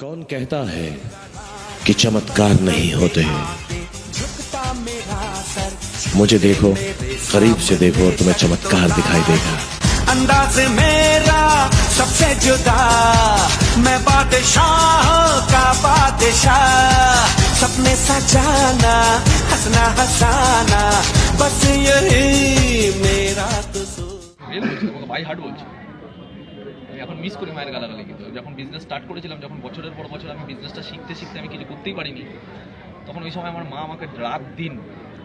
कौन कहता है कि चमत्कार नहीं होते हैं। मुझे देखो, करीब से देखो और तुम्हें चमत्कार दिखाई देगा। अंदाज मेरा सबसे जुदा, मैं बादशाह का बादशाह, सपने सजाना हंसना हंसाना, बस यही मेरा ভাই হার্ড বলছি আমি এখন মিস করি মায়ের গালাগালি। কিন্তু যখন বিজনেস স্টার্ট করেছিলাম, যখন বছরের পর বছর আমি বিজনেসটা শিখতে শিখতে আমি কিছু করতেই পারিনি, তখন ওই সময় আমার মা আমাকে রাত দিন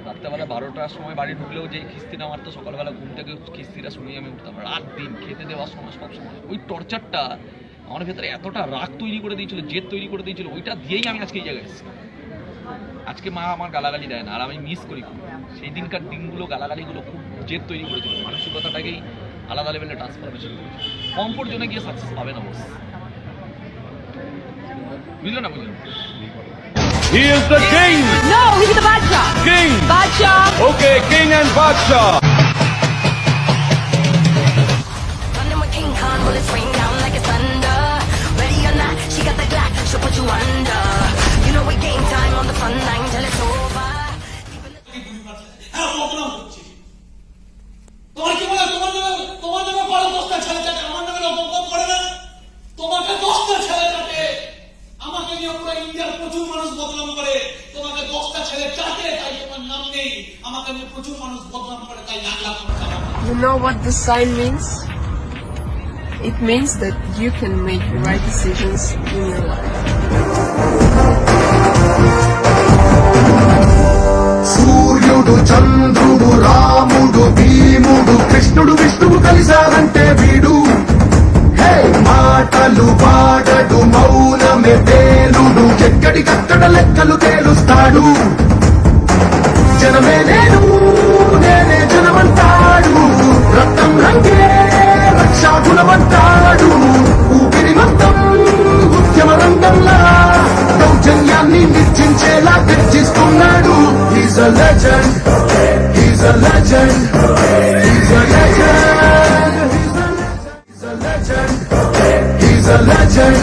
রাত্রেবেলা 12টার সময় বাড়ি ঢুকলেও যে খিস্তিটা মারতো, সকালবেলা ঘুম থেকে খিস্তিটা শুনিয়ে আমি উঠতাম, রাত দিন খেতে দেওয়ার সময় সব সময় ওই টর্চারটা আমার ভেতরে এতটা রাগ তৈরি করে দিয়েছিল, জেদ তৈরি করে দিয়েছিল, ওইটা দিয়েই আমি আজকে এই জায়গায় এসেছি। আজকে মা আমার গালাগালি দেয় না, আর আমি মিস করি খুব। সেই দিনকার দিনগুলো গালাগালিগুলো খুব জেদ তৈরি করেছিল, মানসিকতাটাকেই আলাদা লেভেলে ট্রান্সফরমেশন করেছে। কমফোর্ট জোনে গিয়ে সাকসেস পাবে না বস, বুঝলো না? বুঝলেন? He is the king. No, he's the Badshah. King. Badshah. Okay, king and Badshah. Running with King Khan, bullets rain down like it's thunder. Ready or not, she got the Glock, she'll put you under. You know we game time on the front line till it's over. তোমার কি বলে তোমার নামে বড় 10টা ছেলে থাকে, আমার নামে লোক করে না? তোমাকে 10টা ছেলে থাকে, আমাকে নিয়ে পুরো ইন্ডিয়ার প্রচুর মানুষ বদনাম করে। তোমাকে 10টা ছেলে চাটে, তাই তোমার নাম নেই। আমাকে নিয়ে প্রচুর মানুষ বদনাম করে, তাই লাখ লাখ মানুষ আমার। You know what the sign means? It means that you can make the right decisions in your life. సూర్యుడు చంద్రుడు రాముడు భీముడు కృష్ణుడు విష్ణువు కలిసారంటే వీడు. హే మాటలు పాడడు మౌనమే పేలుడు, ఎక్కడికక్కడ లెక్కలు తేలుస్తాడు. జనమే నేను నేనే జనమంటాడు, రక్తం రంగే రక్షాగుణమంటాడు. ఊపిరి మొత్తం ఉద్యమ రంగంలా దౌర్జన్యాన్ని నిర్జించేలా గర్జిస్తున్నాడు. He's a legend, he's a legend, he's a legend, he's a legend, he's a legend,